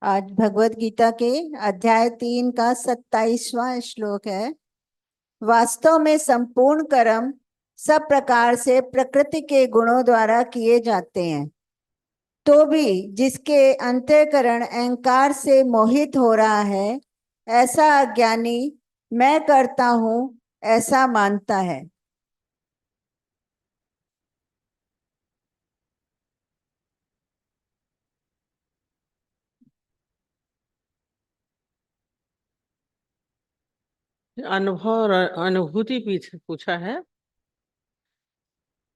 आज भगवत गीता के अध्याय 3 का 27वां श्लोक है। वास्तव में संपूर्ण कर्म सब प्रकार से प्रकृति के गुणों द्वारा किए जाते हैं, तो भी जिसके अंतःकरण अहंकार से मोहित हो रहा है, ऐसा अज्ञानी मैं करता हूं ऐसा मानता है। अनुभव और अनुभूति पूछा है।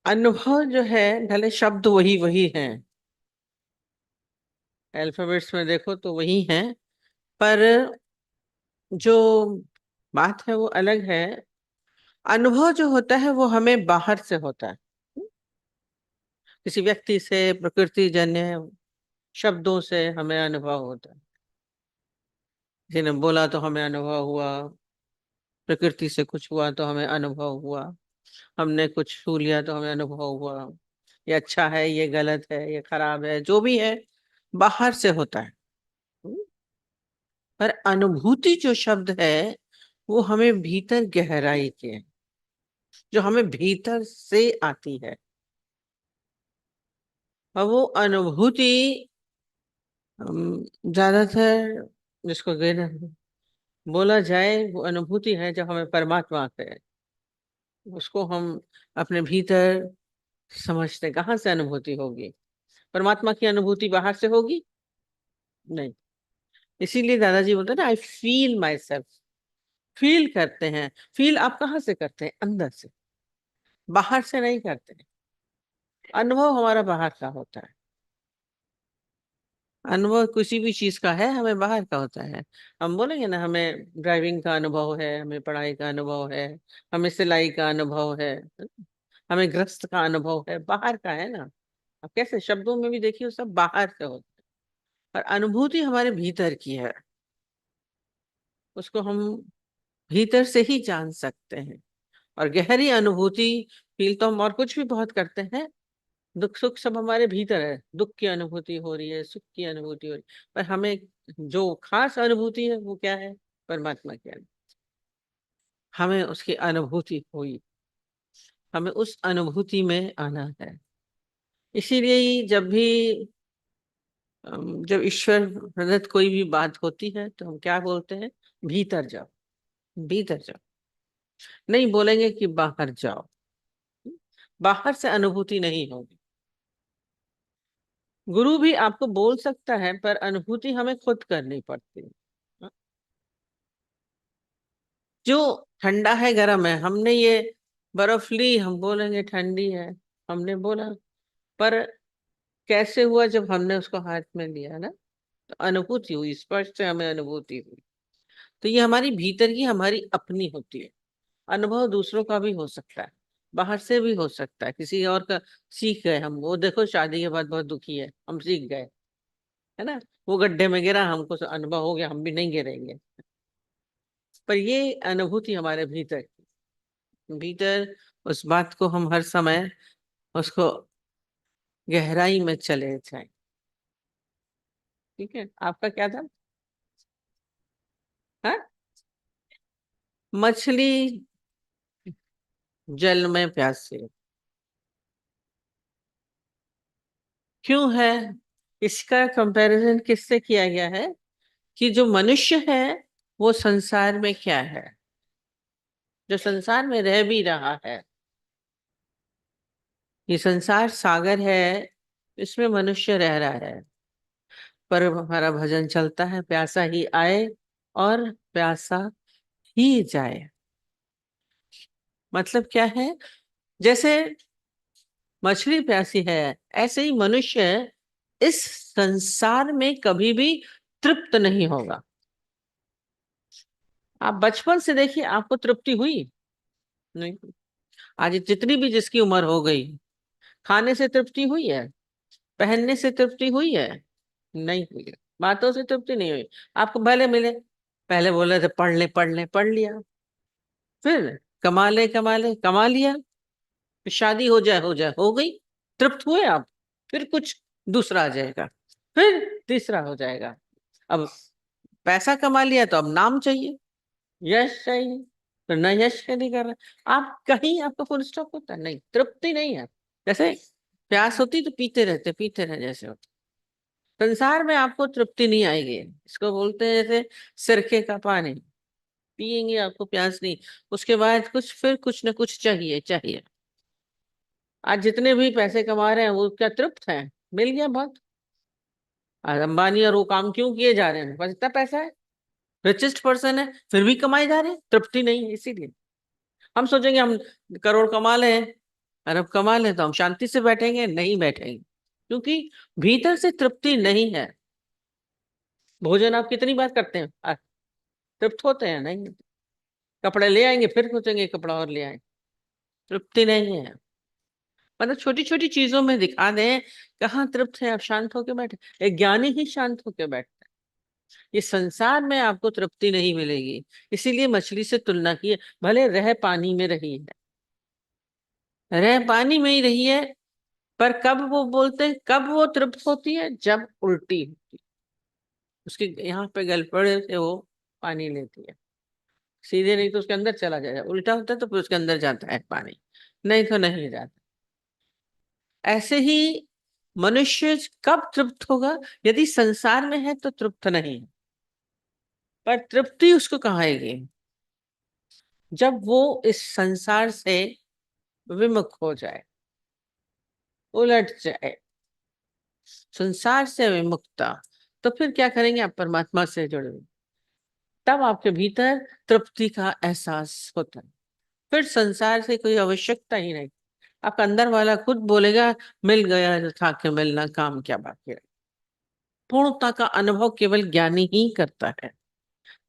अनुभव जो है, भले शब्द वही वही हैं, अल्फाबेट्स में देखो तो वही हैं, पर जो बात है वो अलग है। अनुभव जो होता है वो हमें बाहर से होता है, किसी व्यक्ति से, प्रकृति जन्य शब्दों से हमें अनुभव होता है। किसी ने बोला तो हमें अनुभव हुआ, प्रकृति से कुछ हुआ तो हमें अनुभव हुआ, हमने कुछ छू लिया तो हमें अनुभव हुआ। ये अच्छा है, ये गलत है, ये खराब है, जो भी है बाहर से होता है। पर अनुभूति जो शब्द है वो हमें भीतर गहराई के है, जो हमें भीतर से आती है। और वो अनुभूति ज्यादातर जिसको बोला जाए, वो अनुभूति है जब हमें परमात्मा से, उसको हम अपने भीतर समझते। कहाँ से अनुभूति होगी? परमात्मा की अनुभूति बाहर से होगी? नहीं। इसीलिए दादाजी बोलते हैं ना, I feel my self. Feel करते हैं। फील आप कहाँ से करते हैं? अंदर से, बाहर से नहीं करते हैं। अनुभव हमारा बाहर का होता है। अनुभव किसी भी चीज का है, हमें बाहर का होता है। हम बोलेंगे ना, हमें ड्राइविंग का अनुभव है, हमें पढ़ाई का अनुभव है, हमें सिलाई का अनुभव है, हमें गृहस्थ का अनुभव है, बाहर का है ना। अब कैसे शब्दों में भी देखिए, सब बाहर से होता है। और अनुभूति हमारे भीतर की है, उसको हम भीतर से ही जान सकते हैं। और गहरी अनुभूति, फील तो हम और कुछ भी बहुत करते हैं। दुख सुख सब हमारे भीतर है, दुख की अनुभूति हो रही है, सुख की अनुभूति हो रही है, पर हमें जो खास अनुभूति है वो क्या है? परमात्मा की अनुभूति। हमें उसकी अनुभूति हुई, हमें उस अनुभूति में आना है। इसीलिए ही जब भी जब ईश्वर प्रदत्त कोई भी बात होती है तो हम क्या बोलते हैं? भीतर जाओ, भीतर जाओ। नहीं बोलेंगे कि बाहर जाओ। बाहर से अनुभूति नहीं होगी। गुरु भी आपको बोल सकता है, पर अनुभूति हमें खुद करनी पड़ती है। जो ठंडा है, गर्म है, हमने ये बर्फ ली, हम बोलेंगे ठंडी है, हमने बोला, पर कैसे हुआ? जब हमने उसको हाथ में लिया ना, तो अनुभूति हुई, स्पर्श से हमें अनुभूति हुई। तो ये हमारी भीतर की, हमारी अपनी होती है। अनुभव दूसरों का भी हो सकता है, बाहर से भी हो सकता है, किसी और का। सीख गए हम, वो देखो शादी के बाद बहुत दुखी है, हम सीख गए, है ना। वो गड्ढे में गिरा, हमको अनुभव हो गया, हम भी नहीं गिरेंगे। पर ये अनुभूति हमारे भीतर, भीतर उस बात को हम हर समय उसको गहराई में चले जाएं। ठीक है, आपका क्या था? हाँ? मछली जल में प्यासी क्यों है? इसका कंपैरिजन किससे किया गया है? कि जो मनुष्य है वो संसार में क्या है, जो संसार में रह भी रहा है। ये संसार सागर है, इसमें मनुष्य रह रहा है। पर हमारा भजन चलता है, प्यासा ही आए और प्यासा ही जाए। मतलब क्या है? जैसे मछली प्यासी है, ऐसे ही मनुष्य इस संसार में कभी भी तृप्त नहीं होगा। आप बचपन से देखिए, आपको तृप्ति हुई? नहीं। आज जितनी भी जिसकी उम्र हो गई, खाने से तृप्ति हुई है? पहनने से तृप्ति हुई है? नहीं हुई है। बातों से तृप्ति नहीं हुई। आपको भले मिले, पहले बोले थे पढ़ ले पढ़ ले, पढ़ लिया। फिर कमा ले कमा ले, कमा लिया। फिर शादी हो जाए, हो गई। तृप्त हुए आप? फिर कुछ दूसरा आ जाएगा, फिर तीसरा हो जाएगा। अब पैसा कमा लिया तो अब नाम चाहिए, यश चाहिए, तो न यश के नहीं कर रहे आप, कहीं आपका फुल स्टॉप होता है? नहीं, तृप्ति नहीं है। जैसे प्यास होती तो पीते रहे जैसे होता। संसार में आपको तृप्ति नहीं आएगी, इसको बोलते हैं जैसे सिरके का पानी पिएंगे आपको प्यास नहीं, उसके बाद कुछ फिर कुछ न कुछ चाहिए चाहिए। आज जितने भी पैसे कमा रहे हैं वो क्या तृप्त है? मिल गया बहुत। आज अंबानी और वो काम क्यों किए जा रहे हैं? बस इतना पैसा है, रिचेस्ट पर्सन है, फिर भी कमाए जा रहे हैं, तृप्ति नहीं है। इसीलिए हम सोचेंगे हम करोड़ कमा लें, अरब कमा लें तो हम शांति से बैठेंगे, नहीं बैठेंगे, क्योंकि भीतर से तृप्ति नहीं है। भोजन आप कितनी बार करते हैं, तृप्त होते हैं? नहीं। कपड़े ले आएंगे फिर सोचेंगे कपड़ा और ले आए, तृप्ति नहीं है। मतलब छोटी छोटी चीजों में दिखा दें, कहाँ तृप्त है? आप शांत होकर बैठे, एक ज्ञानी ही शांत होकर बैठता है। ये संसार में आपको तृप्ति नहीं मिलेगी, इसीलिए मछली से तुलना की है। भले रह पानी में रही है, रह पानी में ही रही है, पर कब वो बोलते हैं, कब वो तृप्त होती है? जब उल्टी होती है, उसके यहाँ पे गलफड़े से वो पानी लेती है, सीधे नहीं तो उसके अंदर चला जाएगा, उल्टा होता है तो फिर उसके अंदर जाता है पानी, नहीं तो नहीं जाता। ऐसे ही मनुष्य कब तृप्त होगा? यदि संसार में है तो तृप्त नहीं है, पर तृप्ति उसको कहाँ आएगी? जब वो इस संसार से विमुख हो जाए, उलट जाए, संसार से विमुक्ता, तो फिर क्या करेंगे? आप परमात्मा से जुड़े, तब आपके भीतर तृप्ति का एहसास होता है। फिर संसार से कोई आवश्यकता ही नहीं, आपका अंदर वाला खुद बोलेगा मिल गया जो था के मिलना, काम क्या बाकी है। पूर्णता का अनुभव केवल ज्ञानी ही करता है,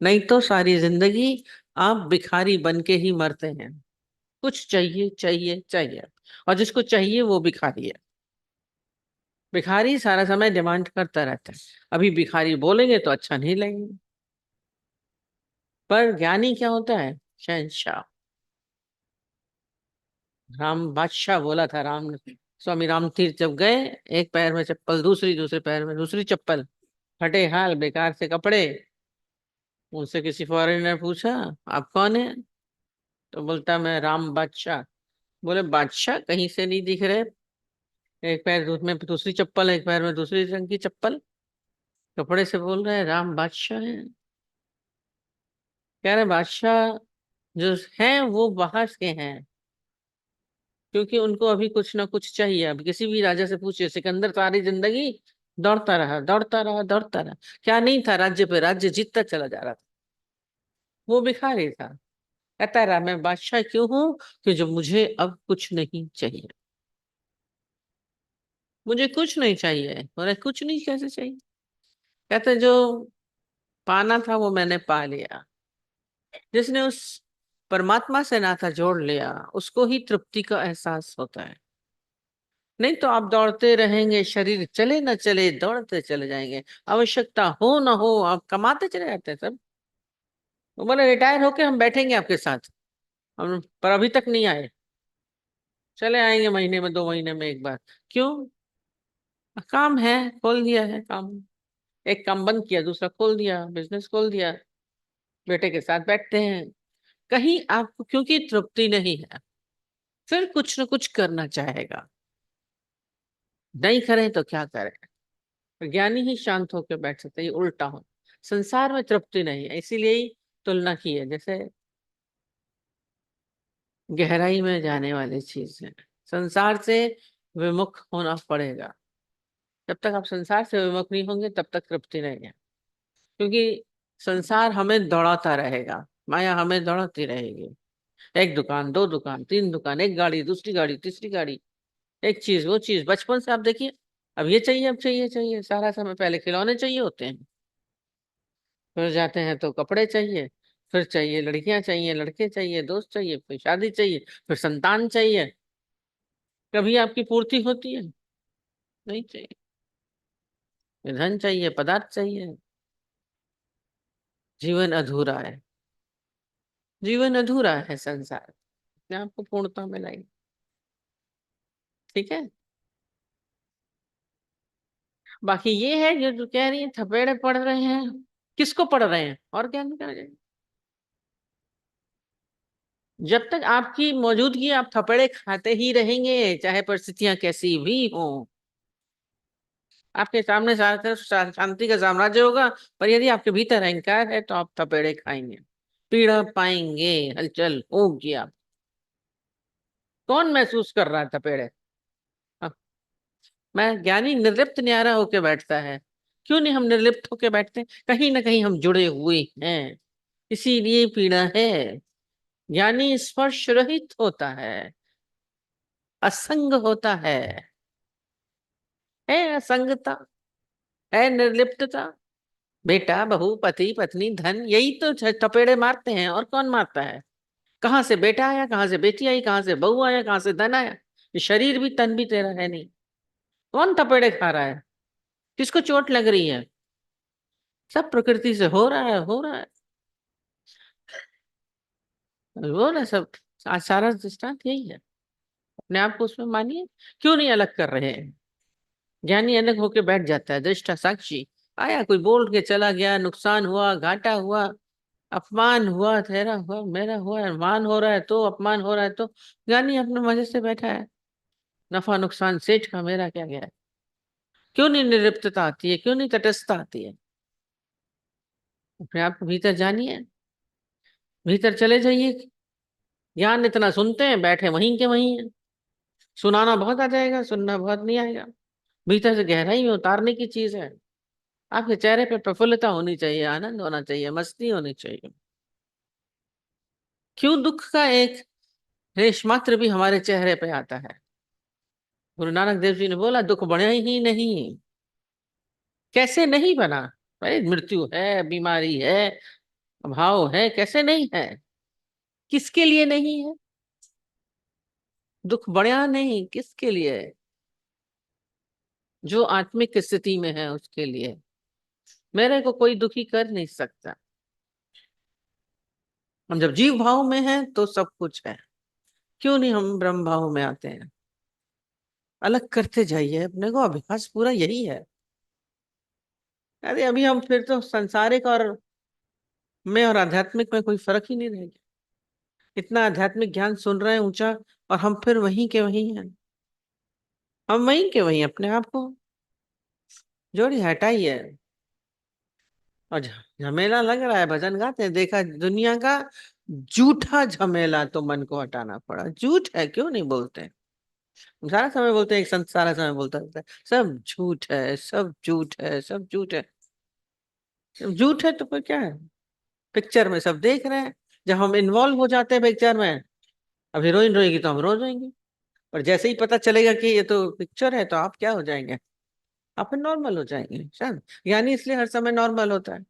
नहीं तो सारी जिंदगी आप भिखारी बन के ही मरते हैं। कुछ चाहिए चाहिए चाहिए, और जिसको चाहिए वो भिखारी है। भिखारी सारा समय डिमांड करता रहता है, अभी भिखारी बोलेंगे तो अच्छा नहीं लगेगा। पर ज्ञानी क्या होता है? शहंशाह, राम बादशाह बोला था राम ने। स्वामी राम तीर्थ जब गए, एक पैर में चप्पल, दूसरी दूसरे पैर में दूसरी चप्पल, फटे हाल, बेकार से कपड़े। उनसे किसी फॉरेनर ने पूछा आप कौन है? तो बोलता मैं राम बादशाह। बोले बादशाह कहीं से नहीं दिख रहे, एक पैर में दूसरी चप्पल, एक पैर में दूसरी रंग की चप्पल, कपड़े से बोल रहे हैं राम बादशाह है। कह रहे बादशाह जो हैं वो बाहर के हैं, क्योंकि उनको अभी कुछ ना कुछ चाहिए। अब किसी भी राजा से पूछिए, सिकंदर सारी जिंदगी दौड़ता रहा दौड़ता रहा दौड़ता रहा, क्या नहीं था? राज्य पे राज्य जीतता चला जा रहा था। वो भिखारी था, कहता रहा मैं बादशाह क्यों हूं? कि जो मुझे अब कुछ नहीं चाहिए, मुझे कुछ नहीं चाहिए। बोले कुछ नहीं कैसे चाहिए? कहते जो पाना था वो मैंने पा लिया। जिसने उस परमात्मा से नाता जोड़ लिया, उसको ही तृप्ति का एहसास होता है। नहीं तो आप दौड़ते रहेंगे, शरीर चले ना चले दौड़ते चले जाएंगे, आवश्यकता हो ना हो आप कमाते चले जाते हैं सब। वो बोले रिटायर होके हम बैठेंगे आपके साथ, हम पर अभी तक नहीं आए, चले आएंगे महीने में, 2 महीने में एक बार। क्यों? काम है, खोल दिया है काम, एक काम बंद किया दूसरा खोल दिया, बिजनेस खोल दिया, बेटे के साथ बैठते हैं। कहीं आपको क्योंकि तृप्ति नहीं है, फिर कुछ न कुछ करना चाहेगा। नहीं करें तो क्या करें? ज्ञानी ही शांत होकर बैठ सकते हैं, ये उल्टा हो। संसार में तृप्ति नहीं है, इसीलिए ही तुलना की है। जैसे गहराई में जाने वाली चीज है, संसार से विमुख होना पड़ेगा। जब तक आप संसार से विमुख नहीं होंगे तब तक तृप्ति नहीं है, क्योंकि संसार हमें दौड़ाता रहेगा, माया हमें दौड़ाती रहेगी। एक दुकान, दो दुकान, तीन दुकान, एक गाड़ी, दूसरी गाड़ी, तीसरी गाड़ी, एक चीज वो चीज। बचपन से आप देखिए, अब ये चाहिए, अब चाहिए चाहिए सारा समय। पहले खिलौने चाहिए होते हैं, फिर जाते हैं तो कपड़े चाहिए, फिर चाहिए लड़कियां चाहिए, लड़के चाहिए, दोस्त चाहिए, फिर शादी चाहिए, फिर संतान चाहिए। कभी आपकी पूर्ति होती है? नहीं चाहिए। फिर धन चाहिए, पदार्थ चाहिए, जीवन अधूरा है। जीवन अधूरा है संसार, अपने आपको पूर्णता में लाइए। ठीक है। बाकी ये है जो कह रही है थपेड़े पड़ रहे हैं, किसको पड़ रहे हैं और क्या नहीं कर रहे। जब तक आपकी मौजूदगी आप थपेड़े खाते ही रहेंगे, चाहे परिस्थितियां कैसी भी हो। आपके सामने सारा तरफ शांति का साम्राज्य होगा, पर यदि आपके भीतर अहंकार है तो आप थपेड़े खाएंगे, पीड़ा पाएंगे, हलचल होगी। आप कौन महसूस कर रहा है थपेड़े? हाँ, मैं ज्ञानी निर्लिप्त न्यारा होके बैठता है। क्यों नहीं हम निर्लिप्त होके बैठते? कहीं ना कहीं हम जुड़े हुए हैं, इसीलिए पीड़ा है। ज्ञानी स्पर्श रहित होता है, असंग होता है असंगता, है निर्लिप्तता। बेटा बहू पति पत्नी धन, यही तो थपेड़े मारते हैं, और कौन मारता है? कहाँ से बेटा आया, कहाँ से बेटी आई, कहाँ से बहू आया, कहाँ से धन आया? ये शरीर भी तन भी तेरा है नहीं। कौन थपेड़े खा रहा है? किसको चोट लग रही है? सब प्रकृति से हो रहा है, हो रहा है, वो ना सब। आज सारा दृष्टांत यही है। अपने आप को उसमें मानिए। क्यों नहीं अलग कर रहे हैं? ज्ञानी अलग होके बैठ जाता है, दृष्टा साक्षी। आया कोई बोल के चला गया, नुकसान हुआ, घाटा हुआ, अपमान हुआ, तेरा हुआ, मेरा हुआ, मान हो रहा है तो अपमान हो रहा है तो ज्ञानी अपने मजे से बैठा है। नफा नुकसान सेठ का, मेरा क्या गया? क्यों नहीं निर्लिप्तता आती है? क्यों नहीं तटस्थता आती है? अपने आप को भीतर जानिए, भीतर चले जाइए। ज्ञान इतना सुनते हैं, बैठे वहीं के वहीं है। सुनाना बहुत आ जाएगा, सुनना बहुत नहीं आएगा। भीतर से गहराई में उतारने की चीज है। आपके चेहरे पे प्रफुल्लता होनी चाहिए, आनंद होना चाहिए, मस्ती होनी चाहिए। क्यों दुख का एक रेश मात्र भी हमारे चेहरे पे आता है? गुरु नानक देव जी ने बोला दुख बढ़े ही नहीं। कैसे नहीं बना? भाई मृत्यु है, बीमारी है, अभाव है, कैसे नहीं है? किसके लिए नहीं है? दुख बढ़िया नहीं, किसके लिए है? जो आत्मिक स्थिति में है उसके लिए। मेरे को कोई दुखी कर नहीं सकता। हम जब जीव भाव में हैं तो सब कुछ है। क्यों नहीं हम ब्रह्म भाव में आते हैं? अलग करते जाइए अपने को, अभ्यास पूरा यही है। अरे अभी हम फिर तो संसारिक और में और आध्यात्मिक में कोई फर्क ही नहीं रह गया। इतना आध्यात्मिक ज्ञान सुन रहे हैं ऊंचा, और हम फिर वहीं के वहीं हैं। हम वहीं के वहीं अपने आप को जोड़ी हटाइए। और झमेला लग रहा है, भजन गाते हैं, देखा दुनिया का झूठा झमेला तो मन को हटाना पड़ा। झूठ है, क्यों नहीं बोलते हैं? हम सारा समय बोलते हैं, एक संत सारा समय बोलता रहता है सब झूठ है, सब झूठ है, सब झूठ है। जब झूठ है तो फिर क्या है? पिक्चर में सब देख रहे हैं। जब हम इन्वॉल्व हो जाते हैं पिक्चर में, अब हीरोइन रोएगी तो हम रो जाएंगे। पर जैसे ही पता चलेगा कि ये तो पिक्चर है, तो आप क्या हो जाएंगे? आप नॉर्मल हो जाएंगे शायद। यानी इसलिए हर समय नॉर्मल होता है।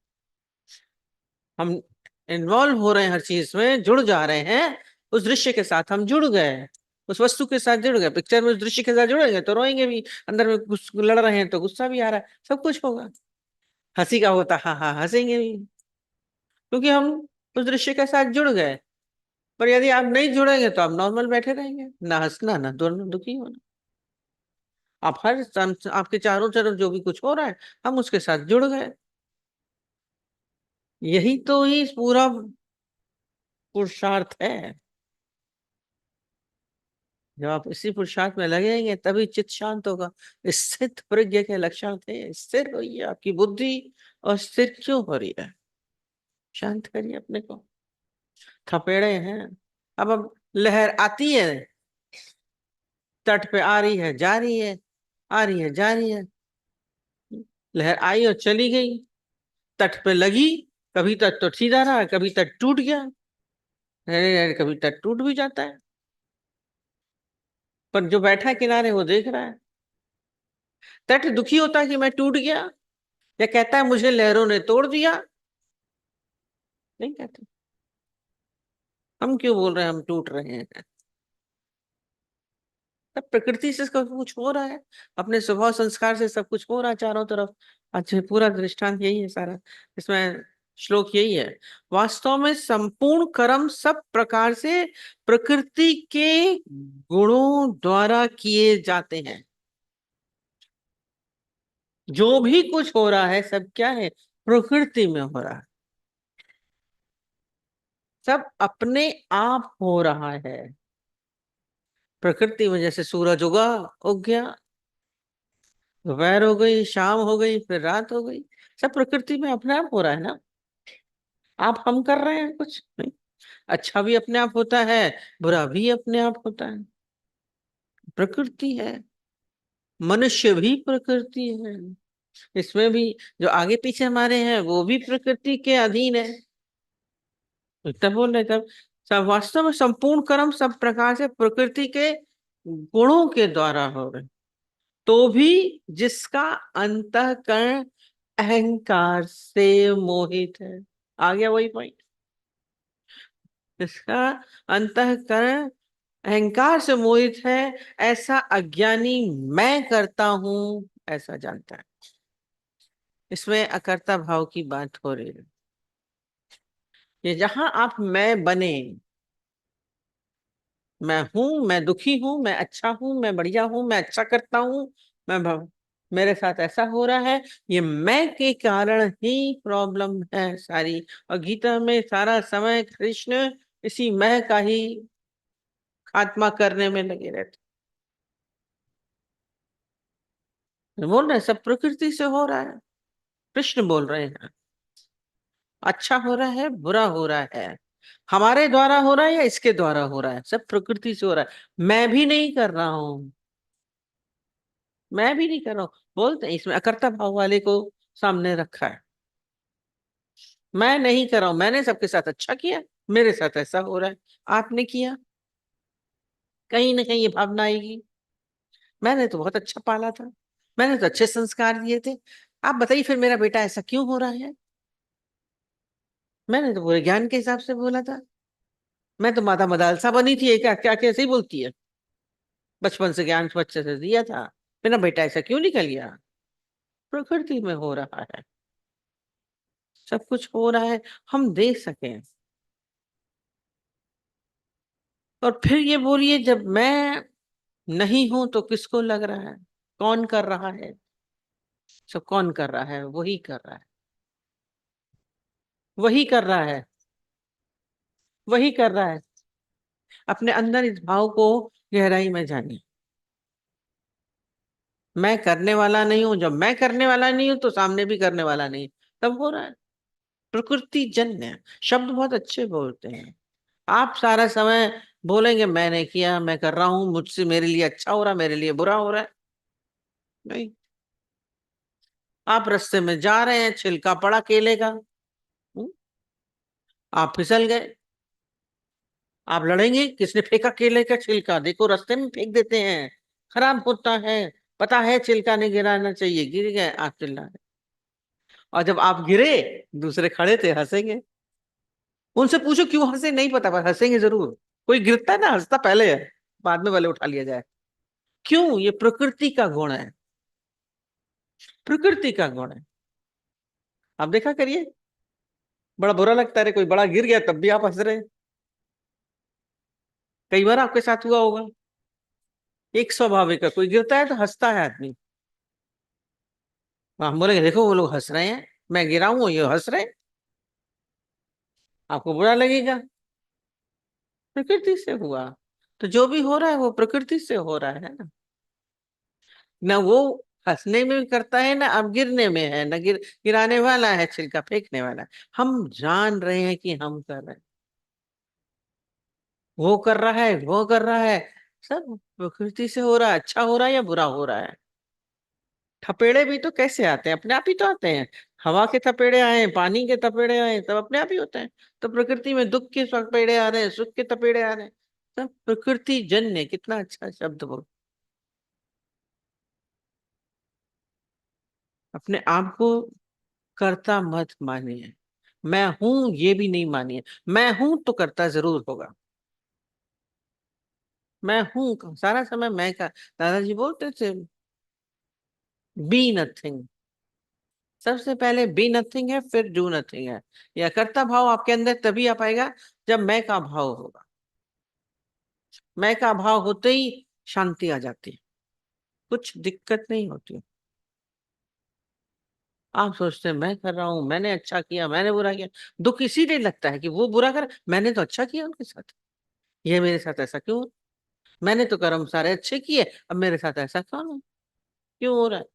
हम इन्वॉल्व हो रहे हैं, हर चीज में जुड़ जा रहे हैं। उस दृश्य के साथ हम जुड़ गए, उस वस्तु के साथ जुड़ गए। पिक्चर में उस दृश्य के साथ जुड़ेंगे तो रोएंगे भी, अंदर में कुछ लड़ रहे हैं तो गुस्सा भी आ रहा है, सब कुछ होगा। हंसी का होता हाँ हाँ हंसेंगे भी, क्योंकि हम उस दृश्य के साथ जुड़ गए। पर यदि आप नहीं जुड़ेंगे तो आप नॉर्मल बैठे रहेंगे, ना हंसना ना दोनों दुखी होना। आप आपके चारों तरफ जो भी कुछ हो रहा है, हम उसके साथ जुड़ गए। यही तो ही पूरा पुरुषार्थ है। जब आप इसी पुरुषार्थ में लगेंगे तभी चित्त शांत होगा। स्थित प्रज्ञ के लक्षण थे, स्थिर होइए। आपकी बुद्धि अस्थिर क्यों हो रही है? शांत करिए अपने को। थपेड़े हैं। अब लहर आती है, तट पे आ रही है, जा रही है, आ रही है, जा रही है। लहर आई और चली गई, तट पे लगी। कभी तट तो सीधा रहा, कभी तट टूट गया। अरे कभी तट टूट भी जाता है। पर जो बैठा है किनारे वो देख रहा है। तट दुखी होता है कि मैं टूट गया, या कहता है मुझे लहरों ने तोड़ दिया? नहीं कहते। हम क्यों बोल रहे हैं हम टूट रहे हैं? सब प्रकृति से सब कुछ हो रहा है, अपने स्वभाव संस्कार से सब कुछ हो रहा है चारों तरफ। अच्छा पूरा दृष्टांत यही है सारा। इसमें श्लोक यही है। वास्तव में संपूर्ण कर्म सब प्रकार से प्रकृति के गुणों द्वारा किए जाते हैं। जो भी कुछ हो रहा है सब क्या है, प्रकृति में हो रहा है, सब अपने आप हो रहा है। प्रकृति में जैसे सूरज उग गया, दोपहर हो गई, शाम हो गई, फिर रात हो गई, सब प्रकृति में अपने आप हो रहा है ना। आप हम कर रहे हैं कुछ नहीं। अच्छा भी अपने आप होता है, बुरा भी अपने आप होता है, प्रकृति है। मनुष्य भी प्रकृति है, इसमें भी जो आगे पीछे हमारे हैं वो भी प्रकृति के अधीन है। इतना बोल रहे तब, सब वास्तव में संपूर्ण कर्म सब प्रकार से प्रकृति के गुणों के द्वारा हो रहे, तो भी जिसका अंतःकरण अहंकार से मोहित है। आ गया वही पॉइंट, जिसका अंतःकरण अहंकार से मोहित है, ऐसा अज्ञानी मैं करता हूं ऐसा जानता है। इसमें अकर्ता भाव की बात हो रही है। ये जहां आप मैं बने, मैं हूं, मैं दुखी हूं, मैं अच्छा हूं, मैं बढ़िया हूं, मैं अच्छा करता हूं, मेरे साथ ऐसा हो रहा है, ये मैं के कारण ही प्रॉब्लम है सारी। और गीता में सारा समय कृष्ण इसी मैं का ही खात्मा करने में लगे रहते। बोल रहे हैं सब प्रकृति से हो रहा है, कृष्ण बोल रहे हैं अच्छा हो रहा है बुरा हो रहा है, हमारे द्वारा हो रहा है या इसके द्वारा हो रहा है, सब प्रकृति से हो रहा है। मैं भी नहीं कर रहा हूं, मैं भी नहीं कर रहा हूं। बोलते हैं इसमें अकर्ता भाव वाले को सामने रखा है। मैं नहीं कर रहा हूं, मैंने सबके साथ अच्छा किया, मेरे साथ ऐसा हो रहा है। आपने किया, कहीं ना कहीं ये भावना आएगी, मैंने तो बहुत अच्छा पाला था, मैंने तो अच्छे संस्कार दिए थे, आप बताइए फिर मेरा बेटा ऐसा क्यों हो रहा है। मैंने तो पूरे ज्ञान के हिसाब से बोला था, मैं तो माता मदालसा बनी थी, ये क्या क्या कैसे ही बोलती है, बचपन से ज्ञान बच्चे से दिया था, मेरा बेटा ऐसा क्यों निकल गया। प्रकृति में हो रहा है, सब कुछ हो रहा है, हम देख सकें। और फिर ये बोलिए जब मैं नहीं हूं तो किसको लग रहा है, कौन कर रहा है, सब कौन कर रहा है, वही कर रहा है, वही कर रहा है, वही कर रहा है। अपने अंदर इस भाव को गहराई में जानिए, मैं करने वाला नहीं हूं, जब मैं करने वाला नहीं हूं तो सामने भी करने वाला नहीं, तब हो रहा है। प्रकृति जन्य शब्द बहुत अच्छे बोलते हैं। आप सारा समय बोलेंगे मैंने किया, मैं कर रहा हूं, मुझसे मेरे लिए अच्छा हो रहा, मेरे लिए बुरा हो रहा है, नहीं। आप रास्ते में जा रहे हैं, छिलका पड़ा केले का, हम्म, आप फिसल गए, आप लड़ेंगे, किसने फेंका केले का छिलका, देखो रास्ते में फेंक देते हैं, खराब होता है, पता है छिलका नहीं गिराना चाहिए, गिर गए, आप चिल्ला रहे। और जब आप गिरे, दूसरे खड़े थे हंसेंगे, उनसे पूछो क्यों हंसे, नहीं पता पर हंसेंगे जरूर। कोई गिरता है ना हंसता पहले है, बाद में भले उठा लिया जाए। क्यों, ये प्रकृति का गुण है, प्रकृति का गुण है। आप देखा करिए, बड़ा बुरा लगता है, कोई बड़ा गिर गया तब भी आप हंस रहे हैं। कई बार आपके साथ हुआ होगा, एक स्वाभाविक है, कोई गिरता है तो हंसता है आदमी। हम बोलेंगे देखो वो लोग हंस रहे हैं, मैं गिरा हूं ये हंस रहे हैं, आपको बुरा लगेगा। प्रकृति से हुआ, तो जो भी हो रहा है वो प्रकृति से हो रहा है ना। ना वो हंसने में भी करता है, ना अब गिरने में है, ना गिराने वाला है, छिलका फेंकने वाला है। हम जान रहे हैं कि हम कर रहे हैं, वो कर रहा है, वो कर रहा है, सब प्रकृति से हो रहा है, अच्छा हो रहा है या बुरा हो रहा है। थपेड़े भी तो कैसे आते हैं, अपने आप ही तो आते हैं। हवा के थपेड़े आए, पानी के थपेड़े आए, सब अपने आप ही होते हैं। तो प्रकृति में दुख के थपेड़े आ रहे हैं, सुख के थपेड़े आ रहे हैं, सब प्रकृति जन्य। कितना अच्छा शब्द बोल। अपने आप को करता मत मानिए, मैं हूं ये भी नहीं मानिए। मैं हूं तो करता जरूर होगा, मैं हूं सारा समय मैं का। दादाजी बोलते थे बी नथिंग, सबसे पहले बी नथिंग है, फिर डू नथिंग है। यह कर्ता भाव आपके अंदर तभी आ पाएगा जब मैं का भाव होगा। मैं का भाव होते ही शांति आ जाती है, कुछ दिक्कत नहीं होती। आप सोचते हैं मैं कर रहा हूं, मैंने अच्छा किया, मैंने बुरा किया। दुख इसीलिए लगता है कि वो बुरा कर, मैंने तो अच्छा किया उनके साथ, ये मेरे साथ ऐसा क्यों? मैंने तो कर्म सारे अच्छे किए, अब मेरे साथ ऐसा क्यों हो रहा है?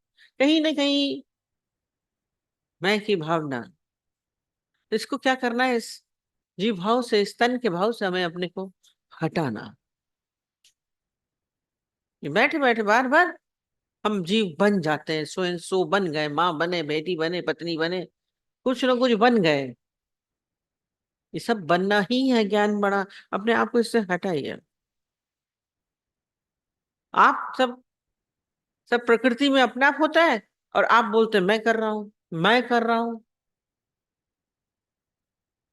कहीं ना कहीं मैं की भावना, इसको क्या करना है, इस जीव भाव से, इस तन के भाव से हमें अपने को हटाना। ये बैठे बैठे बार बार हम जीव बन जाते हैं, सो सो बन गए, माँ बने, बेटी बने, पत्नी बने, कुछ ना कुछ बन गए। ये सब बनना ही है ज्ञान बड़ा। अपने आप को इससे हटाइए। आप सब प्रकृति में अपने आप होता है, और आप बोलते हैं मैं कर रहा हूं, मैं कर रहा हूं।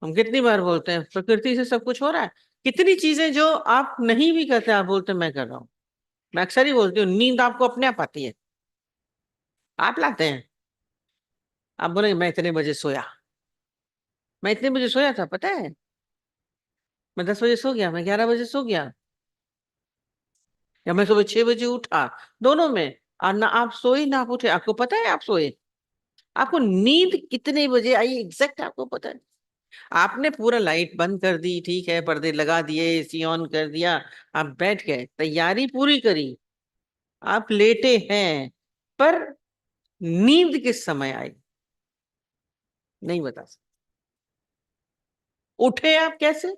हम कितनी बार बोलते हैं प्रकृति से सब कुछ हो रहा है। कितनी चीजें जो आप नहीं भी करते, आप बोलते हैं मैं कर रहा हूं। मैं अक्सर ही बोलती हूँ, नींद आपको अपने आप आती है, आप लाते हैं। आप बोलेंगे मैं इतने बजे सोया, मैं इतने बजे सोया था पता है, मैं 10 बजे सो गया, मैं 11 बजे सो गया, या मैं सुबह 6 बजे उठा। दोनों में। और ना आप सोए ना आप उठे, आपको पता है आप सोए। आपको नींद कितने बजे आई एग्जैक्ट आपको पता है। आपने पूरा लाइट बंद कर दी, ठीक है, पर्दे लगा दिए, एसी ऑन कर दिया, आप बैठ गए, तैयारी पूरी करी, आप लेटे हैं, पर नींद किस समय आई नहीं बता सकते। उठे आप कैसे?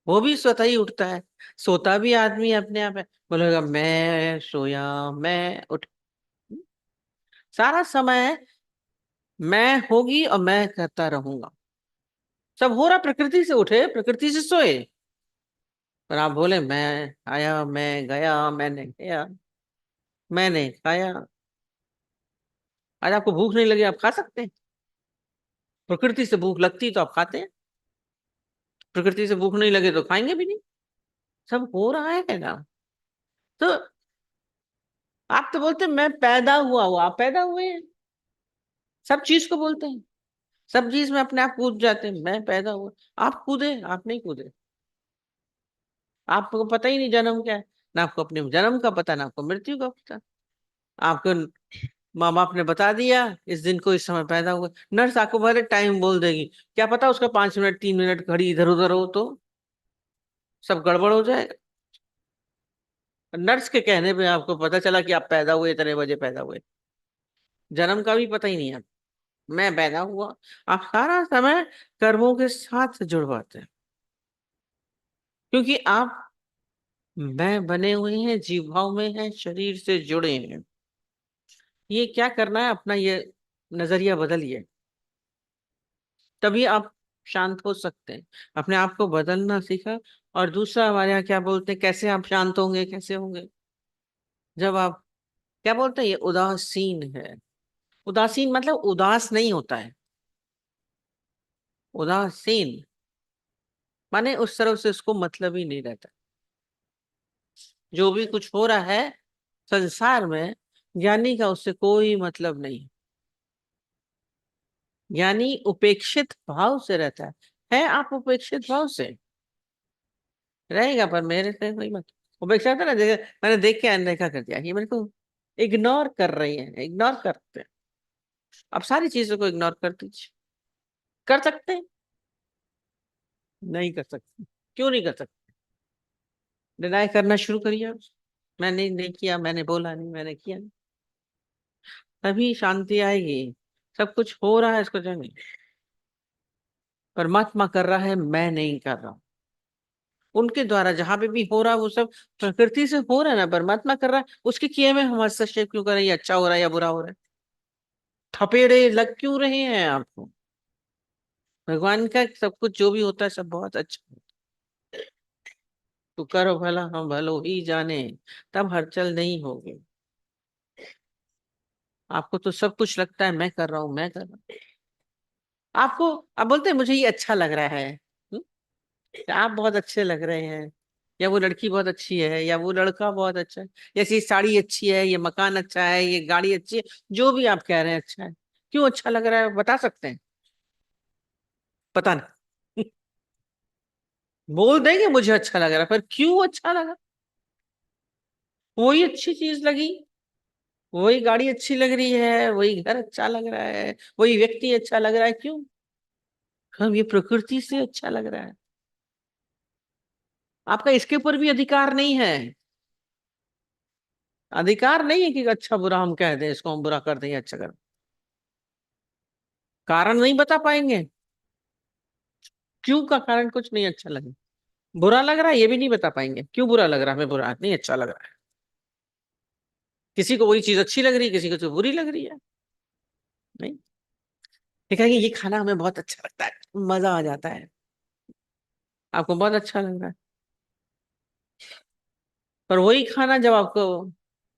वो भी स्वतः ही उठता है। सोता भी आदमी अपने आप है, बोलेगा मैं सोया, मैं उठ। सारा समय मैं होगी और मैं करता रहूंगा। सब हो रहा प्रकृति से, उठे प्रकृति से सोए। पर आप बोले मैं आया, मैं गया, मैंने गया, मैंने खाया। आज आपको भूख नहीं लगी, आप खा सकते हैं। प्रकृति से भूख लगती तो आप खाते हैं, प्रकृति से भूख नहीं लगे तो खाएंगे भी नहीं। सब हो रहा है ना। तो आप तो बोलते हैं मैं पैदा हुआ हूं, आप पैदा हुए हैं। सब चीज को बोलते हैं, सब चीज में अपने आप कूद जाते हैं, मैं पैदा हुआ। आप कूदे, आप नहीं कूदे। आपको पता ही नहीं जन्म क्या है, ना आपको अपने जन्म का पता, ना आपको मृत्यु का पता। आपको माँ बाप ने बता दिया इस दिन को इस समय पैदा हुआ। नर्स आपको भले टाइम बोल देगी, क्या पता उसका 5 मिनट 3 मिनट घड़ी इधर उधर हो तो सब गड़बड़ हो जाएगा। नर्स के कहने पे आपको पता चला कि आप पैदा हुए, इतने बजे पैदा हुए। जन्म का भी पता ही नहीं है। मैं पैदा हुआ। आप सारा समय कर्मों के साथ जुड़वाते हैं, क्योंकि आप मैं बने हुए हैं, जीव भाव में हैं, शरीर से जुड़े हैं। ये क्या करना है, अपना ये नजरिया बदलिए, तभी आप शांत हो सकते हैं। अपने आप को बदलना सीखा। और दूसरा, हमारे यहाँ क्या बोलते हैं, कैसे आप शांत होंगे, कैसे होंगे? जब आप, क्या बोलते हैं, ये उदासीन है। उदासीन मतलब उदास नहीं होता है। उदासीन माने उस तरफ से उसको मतलब ही नहीं रहता। जो भी कुछ हो रहा है संसार में, ज्ञानी का उससे कोई मतलब नहीं। ज्ञानी उपेक्षित भाव से रहता है आप उपेक्षित भाव से रहेगा, पर मेरे से कोई मत। उपेक्षा था ना, जैसे मैंने देख के अनदेखा कर दिया, ये मेरे को इग्नोर कर रही है, इग्नोर करते हैं। अब सारी चीजों को इग्नोर कर दीजिए। कर सकते हैं? नहीं कर सकते। क्यों नहीं कर सकते? डिनाई करना शुरू करिए आप। मैंने नहीं किया, मैंने बोला नहीं, मैंने किया नहीं। तभी शांति आएगी। सब कुछ हो रहा है इसको जाने, परमात्मा कर रहा है, मैं नहीं कर रहा हूं। उनके द्वारा जहां पे भी हो रहा है वो सब प्रकृति से हो रहा है ना, परमात्मा कर रहा है। उसके किए में हम हस्तक्षेप क्यों कर रहे हैं? ये अच्छा हो रहा है या बुरा हो रहा है? थपेड़े लग क्यों रहे हैं आपको? भगवान का सब कुछ जो भी होता है सब बहुत अच्छा होता है। तो करो भला हम भलो ही जाने, तब हलचल नहीं होगी। आपको तो सब कुछ लगता है मैं कर रहा हूं, मैं कर रहा हूं। आपको, आप बोलते हैं मुझे ये अच्छा लग रहा है। आप बहुत अच्छे लग रहे हैं, या वो लड़की बहुत अच्छी है, या वो लड़का बहुत अच्छा है, जैसे ये साड़ी अच्छी है, ये मकान अच्छा है, ये गाड़ी अच्छी है, जो भी आप कह रहे हैं अच्छा है। क्यों अच्छा लग रहा है बता सकते हैं? पता नहीं। बोल देंगे मुझे अच्छा लग रहा है, पर क्यों अच्छा लगा? कोई अच्छी चीज लगी, वही गाड़ी अच्छी लग रही है, वही घर अच्छा लग रहा है, वही व्यक्ति अच्छा लग रहा है, क्यों? हम ये प्रकृति से अच्छा लग रहा है। आपका इसके ऊपर भी अधिकार नहीं है। अधिकार नहीं है कि अच्छा बुरा हम कह दें, इसको हम बुरा कर दें या अच्छा कर दें। कारण नहीं बता पाएंगे, क्यों का कारण कुछ नहीं अच्छा लगे। बुरा लग रहा है ये भी नहीं बता पाएंगे, क्यों बुरा लग रहा है, हमें बुरा नहीं अच्छा लग रहा है। किसी को वही चीज अच्छी लग रही है, किसी को तो बुरी लग रही है। नहीं, ये कहेंगे ये खाना हमें बहुत अच्छा लगता है, मजा आ जाता है, आपको बहुत अच्छा लग रहा है। पर वही खाना जब आपको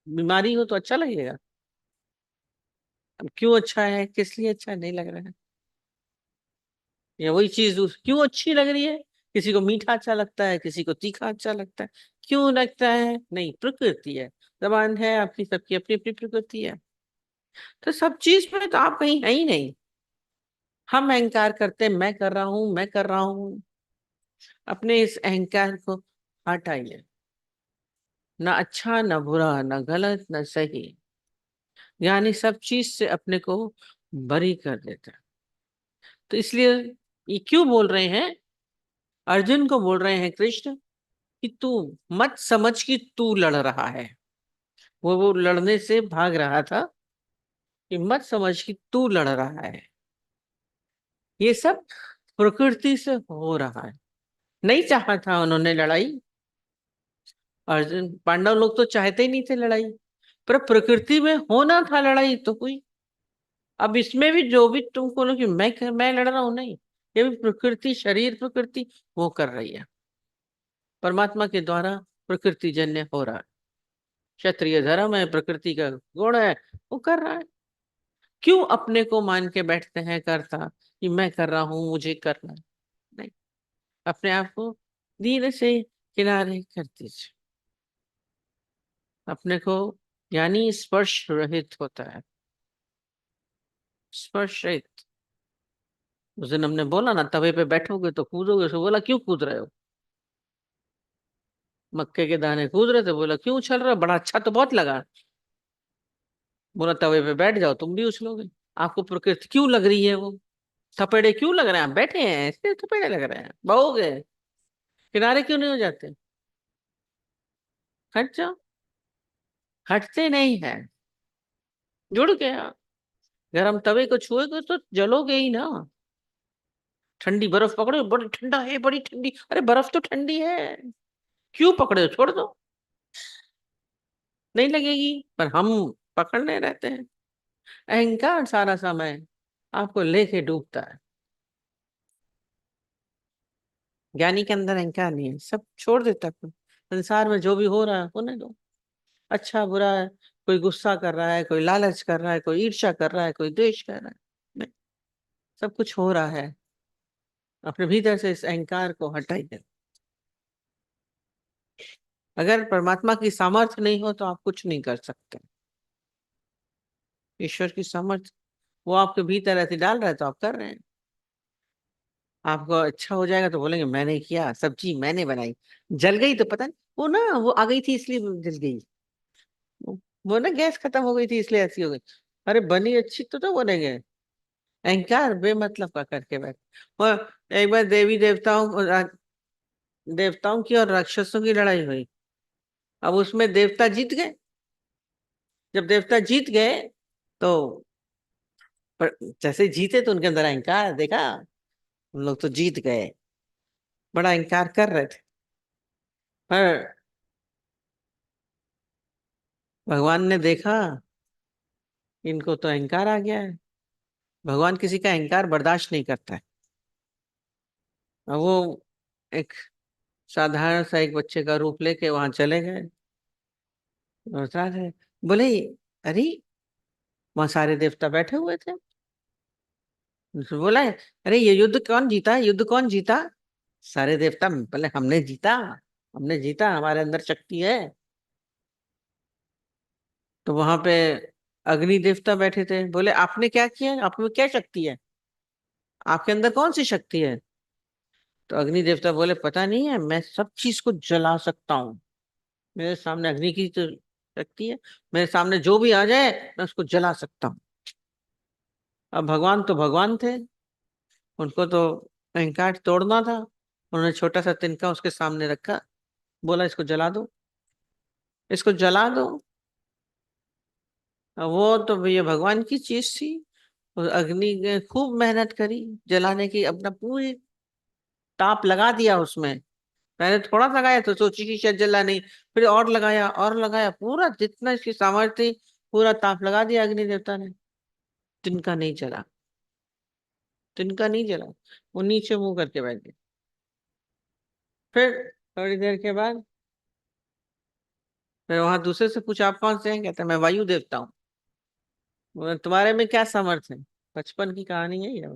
बीमारी हो तो अच्छा लगेगा। अब क्यों अच्छा है, किस लिए अच्छा नहीं लग रहा है, या वही चीज क्यों अच्छी लग रही है। किसी को मीठा अच्छा लगता है, किसी को तीखा अच्छा लगता है, क्यों लगता है? नहीं, प्रकृति है। जबान है आपकी, सबकी अपनी अपनी प्रकृति है। तो सब चीज में तो आप कहीं है ही नहीं। हम अहंकार करते हैं, मैं कर रहा हूं, मैं कर रहा हूं। अपने इस अहंकार को हटाइए। ना अच्छा, ना बुरा, ना गलत, ना सही, यानी सब चीज से अपने को बरी कर देता है। तो इसलिए ये क्यों बोल रहे हैं, अर्जुन को बोल रहे हैं कृष्ण कि तू मत समझ कि तू लड़ रहा है। वो लड़ने से भाग रहा था, कि मत समझ कि तू लड़ रहा है। ये सब प्रकृति से हो रहा है। नहीं चाहा था उन्होंने लड़ाई। अर्जुन, पांडव लोग तो चाहते ही नहीं थे लड़ाई, पर प्रकृति में होना था लड़ाई तो हुई। अब इसमें भी जो भी तुम बोलो कि मैं लड़ रहा हूं, नहीं, ये भी प्रकृति, शरीर प्रकृति वो कर रही है। परमात्मा के द्वारा प्रकृति जन्य हो रहा है। क्षत्रिय धर्म है, प्रकृति का गुण है, वो कर रहा है। क्यों अपने को मान के बैठते हैं करता, कि मैं कर रहा हूं, मुझे करना है? नहीं, अपने आप को धीरे से किनारे कर दीजिए। अपने को, यानी स्पर्श रहित होता है, स्पर्श रहित। उस दिन हमने बोला ना, तवे पे बैठोगे तो कूदोगे। उसको बोला क्यों कूद रहे हो? मक्के के दाने कूद रहे थे। बोला क्यों उछल रहा है? बड़ा अच्छा तो बहुत लगा। बोला तवे पे बैठ जाओ, तुम भी उछलोगे। आपको प्रकृति क्यों लग रही है वो? थपेड़े क्यों लग रहे हैं? आप बैठे हैं इसलिए थपेड़े लग रहे हैं, बहोगे। किनारे क्यों नहीं हो जाते? हट जाओ। हटते नहीं है, जुड़ गया। गर्म तवे को छुएगे तो जलोगे ही ना। ठंडी बर्फ पकड़ो, बड़ी ठंडा है, बड़ी ठंडी, अरे बर्फ तो ठंडी है, क्यों पकड़े हो? छोड़ दो, नहीं लगेगी। पर हम पकड़ने रहते हैं। अहंकार सारा समय आपको लेके डूबता है। ज्ञानी के अंदर अहंकार नहीं है, सब छोड़ देता है। संसार में जो भी हो रहा है होने दो। अच्छा बुरा है, कोई गुस्सा कर रहा है, कोई लालच कर रहा है, कोई ईर्ष्या कर रहा है, कोई द्वेष कर रहा है, नहीं, सब कुछ हो रहा है। अपने भीतर से इस अहंकार को हटाइए। अगर परमात्मा की सामर्थ्य नहीं हो तो आप कुछ नहीं कर सकते। ईश्वर की सामर्थ्य वो आपके भीतर ऐसे डाल रहा है तो आप कर रहे हैं। आपको अच्छा हो जाएगा तो बोलेंगे मैंने किया, सब्जी मैंने बनाई, जल गई तो पता नहीं, वो ना वो आ गई थी इसलिए जल गई। वो वो ना गैस खत्म हो गई थी इसलिए ऐसी हो गई। अरे बनी अच्छी तो बोलेंगे। अहंकार बेमतलब का करके बैठ। और एक बार देवी देवताओं की और राक्षसों की लड़ाई हुई। अब उसमें देवता जीत गए। जब देवता जीत गए तो पर जैसे जीते तो उनके अंदर अहंकार देखा, हम लोग तो जीत गए, बड़ा अहंकार कर रहे थे। पर भगवान ने देखा इनको तो अहंकार आ गया है। भगवान किसी का अहंकार बर्दाश्त नहीं करता है। अब वो एक साधारण सा एक बच्चे का रूप लेके वहां चले गए। बता रहे, बोले अरे वहां सारे देवता बैठे हुए थे। उसने बोला अरे ये युद्ध कौन जीता, युद्ध कौन जीता? सारे देवता बोले हमने जीता, हमने जीता, हमारे अंदर शक्ति है। तो वहां पे अग्नि देवता बैठे थे। बोले आपने क्या किया, आप में क्या शक्ति है, आपके अंदर कौन सी शक्ति है? तो अग्नि देवता बोले पता नहीं है, मैं सब चीज को जला सकता हूँ। मेरे सामने अग्नि की तो शक्ति है। मेरे सामने जो भी आ जाए मैं उसको जला सकता हूँ। अब भगवान तो भगवान थे, उनको तो अहंकार तोड़ना था। उन्होंने छोटा सा तिनका उसके सामने रखा, बोला इसको जला दो, इसको जला दो। अब वो तो भैया भगवान की चीज थी। और अग्नि ने खूब मेहनत करी जलाने की, अपना पूरी ताप लगा दिया उसमें। पहले थोड़ा लगाया तो सोची कि शायद जला नहीं, फिर और लगाया, पूरा जितना इसकी सामर्थ्य थी पूरा ताप लगा दिया अग्नि देवता ने। तिनका नहीं जला, तिनका नहीं जला। वो नीचे मुंह करके बैठ गए। फिर थोड़ी देर के बाद फिर वहां दूसरे से पूछा आप कौन से हैं, कहते हैं, मैं वायु देवता हूँ। बोला, तुम्हारे में क्या सामर्थ्य है? बचपन की कहानी है ये।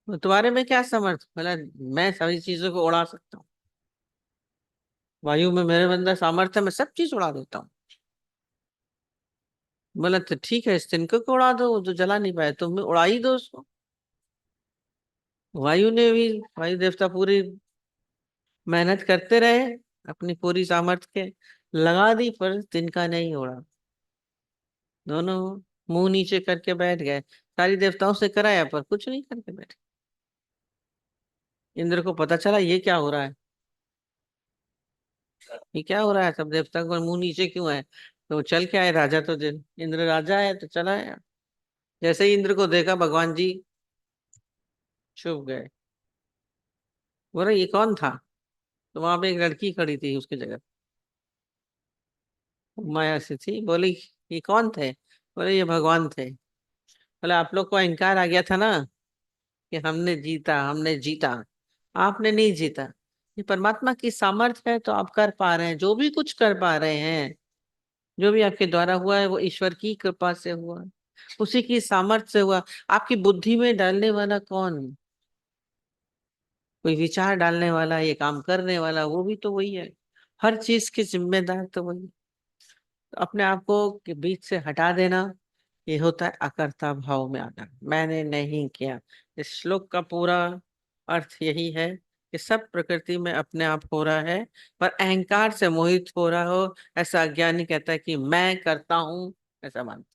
बोला, तुम्हारे में क्या सामर्थ्य? बोला, मैं सभी चीजों को उड़ा सकता हूँ। वायु में मेरे अंदर सामर्थ्य है, मैं सब चीज उड़ा देता हूँ। बोला तो ठीक है, इस तिनके को उड़ा दो, वो तो जला नहीं पाया, तुम उड़ा ही दो उसको। वायु ने भी, वायु देवता पूरी मेहनत करते रहे, अपनी पूरी सामर्थ्य के लगा दी, पर तिनका नहीं उड़ा। दोनों मुंह नीचे करके बैठ गए। सारी देवताओं से कराया पर कुछ नहीं करके बैठे। इंद्र को पता चला ये क्या हो रहा है, ये क्या हो रहा है, सब देवता को मुंह नीचे क्यों है। तो वो चल के आए, राजा तो इंद्र राजा है तो चला आया। जैसे ही इंद्र को देखा भगवान जी छुप गए। बोला ये कौन था? तो वहां पे एक लड़की खड़ी थी उसकी जगह, माया से थी। बोली ये कौन थे? बोले ये भगवान थे। बोले आप लोग को अहंकार आ गया था ना कि हमने जीता, हमने जीता। आपने नहीं जीता, ये परमात्मा की सामर्थ्य है तो आप कर पा रहे हैं, जो भी कुछ कर पा रहे हैं, जो भी आपके द्वारा हुआ है वो ईश्वर की कृपा से हुआ, उसी की सामर्थ्य से हुआ। आपकी बुद्धि में डालने वाला कौन? कोई विचार डालने वाला, ये काम करने वाला, वो भी तो वही है। हर चीज के जिम्मेदार तो वही। तो अपने आप को के बीच से हटा देना, ये होता है अकर्ता भाव में आना, मैंने नहीं किया। इस श्लोक का पूरा अर्थ यही है कि सब प्रकृति में अपने आप हो रहा है, पर अहंकार से मोहित हो रहा हो ऐसा अज्ञानी कहता है कि मैं करता हूं, ऐसा मानता।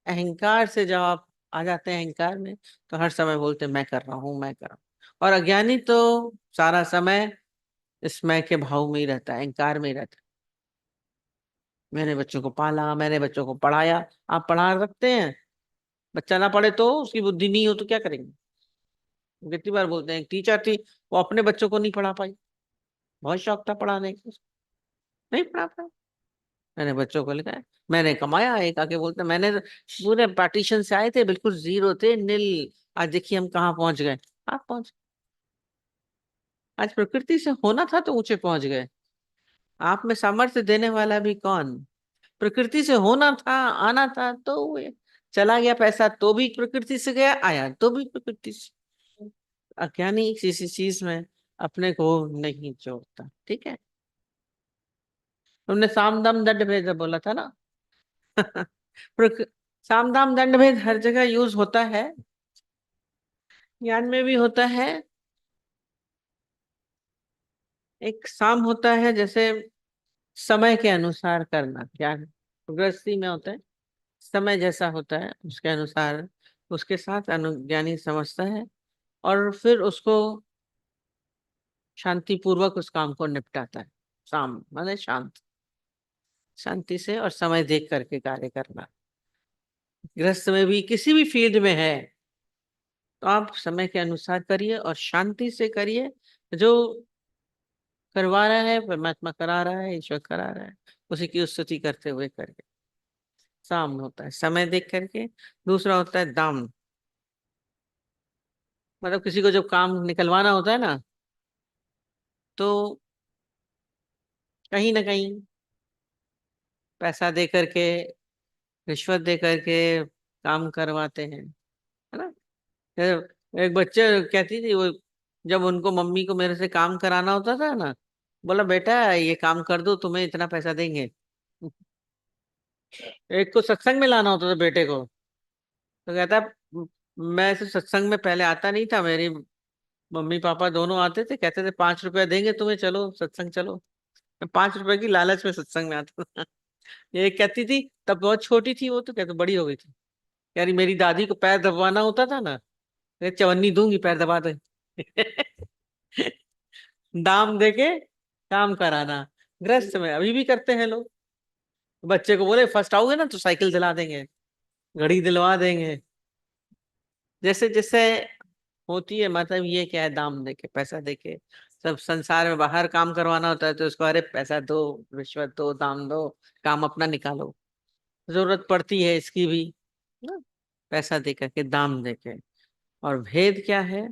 अहंकार से जब आप आ जाते हैं अहंकार में, तो हर समय बोलते हैं, मैं कर रहा हूँ, मैं कर रहा हूँ। और अज्ञानी तो सारा समय इस मैं के भाव में ही रहता है, अहंकार में ही रहता है। मैंने बच्चों को पाला, मैंने बच्चों को पढ़ाया। आप पढ़ा सकते हैं, बच्चा ना पढ़े तो, उसकी बुद्धि नहीं हो तो क्या करेंगे? कितनी बार बोलते हैं, एक टीचर थी, वो अपने बच्चों को नहीं पढ़ा पाई। बहुत शौक था पढ़ाने का, नहीं पढ़ा पाई। मैंने बच्चों को लिखा है, मैंने कमाया। एक आके बोलते मैंने तो पूरे पार्टीशन से आए थे, बिल्कुल जीरो थे, नील। आज देखिए हम कहाँ पहुंच गए। आप पहुंच, आज प्रकृति से होना था तो ऊंचे पहुंच गए। आप में सामर्थ्य देने वाला भी कौन? प्रकृति से होना था, आना था तो हुए। चला गया पैसा तो भी प्रकृति से गया, आया तो भी प्रकृति से। अज्ञानी किसी चीज में अपने को नहीं जोड़ता। ठीक है, तुमने साम दाम दंड भेद बोला था ना। प्रक- साम दाम दंड भेद हर जगह यूज होता है, ज्ञान में भी होता है। एक साम होता है जैसे समय के अनुसार करना, क्या गृहस्थी में होता है, समय जैसा होता है उसके अनुसार, उसके साथ अनुज्ञानी समझता है और फिर उसको शांति पूर्वक उस काम को निपटाता है। शाम माने शांत, शांति से और समय देख करके कार्य करना। गृहस्थ में भी किसी भी फील्ड में है तो आप समय के अनुसार करिए और शांति से करिए। जो करवा रहा है परमात्मा करा रहा है, ईश्वर करा रहा है, उसी की स्तुति करते हुए करिए। साम होता है समय देख करके। दूसरा होता है दाम, मतलब किसी को जब काम निकलवाना होता है ना, तो कहीं ना कहीं पैसा दे करके, रिश्वत दे करके काम करवाते हैं, है ना। एक बच्चे कहती थी वो, जब उनको मम्मी को मेरे से काम कराना होता था ना, बोला बेटा ये काम कर दो तुम्हें इतना पैसा देंगे। एक को सत्संग में लाना होता था बेटे को, तो कहता मैं तो सत्संग में पहले आता नहीं था, मेरी मम्मी पापा दोनों आते थे, कहते थे 5 रुपया देंगे तुम्हें, चलो सत्संग चलो। मैं 5 रुपए की लालच में सत्संग में आता था। ये कहती थी, तब बहुत छोटी थी वो, तो कहते बड़ी हो गई थी, यार मेरी दादी को पैर दबाना होता था ना, मैं चवन्नी दूंगी पैर दबा दे। दाम दे के काम कराना, गृहस्थ में अभी भी करते हैं लोग। बच्चे को बोले फर्स्ट आओगे ना तो साइकिल दिला देंगे, घड़ी दिलवा देंगे। जैसे जैसे होती है, मतलब ये क्या है, दाम देके पैसा देके सब संसार में बाहर काम करवाना होता है तो उसको अरे पैसा दो, रिश्वत दो, दाम दो, काम अपना निकालो। जरूरत पड़ती है इसकी भी ना, पैसा दे करके, दाम देके। और भेद क्या है,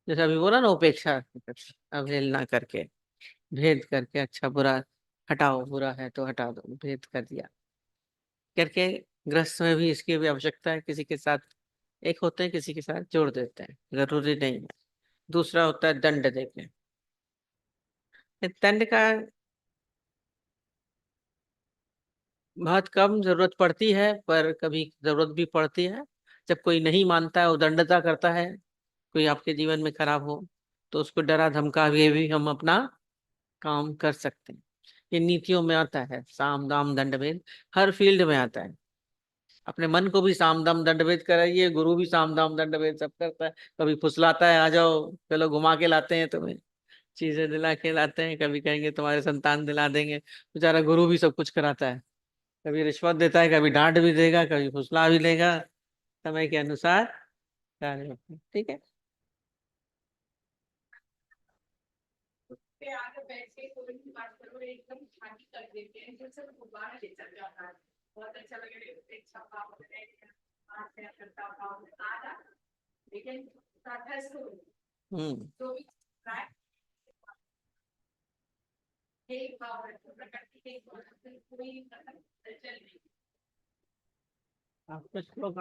जैसे अभी बोला ना, उपेक्षा, अवहेलना करके, भेद करके, अच्छा बुरा हटाओ, बुरा है तो हटा दो, भेद कर दिया करके। गृहस्थ में भी इसकी भी आवश्यकता है, किसी के साथ एक होते हैं, किसी के साथ जोड़ देते हैं, जरूरी नहीं है। दूसरा होता है दंड देके। दंड का बहुत कम जरूरत पड़ती है, पर कभी जरूरत भी पड़ती है। जब कोई नहीं मानता है, उदंडता करता है, कोई आपके जीवन में खराब हो, तो उसको डरा धमका के भी हम अपना काम कर सकते हैं। ये नीतियों में आता है, साम दाम दंड भेद, हर फील्ड में आता है। अपने मन को भी साम दाम दंड भेद कराइए, गुरु भी साम दाम दंड भेद सब करता है। कभी फुसलाता है, आ जाओ चलो घुमा के लाते हैं तुम्हें, चीजें दिला के लाते हैं, कभी कहेंगे तुम्हारे संतान दिला देंगे। बेचारा गुरु भी सब कुछ कराता है, कभी रिश्वत देता है, कभी डांट भी देगा, कभी फुसला भी लेगा, समय के अनुसार कार्य होते हैं। ठीक है। पे आकर बैठ के कोई भी बात करो एकदम शांति कर देते हैं, जैसे वो गुब्बारा ले चल जाता है। बहुत अच्छा लगे, अच्छा भाव है, आज से करता भाव आधा, लेकिन साधा तो भी ट्राई एक भाव है, तो प्रकृति के कोई मतलब चल नहीं। आप कुछ लोग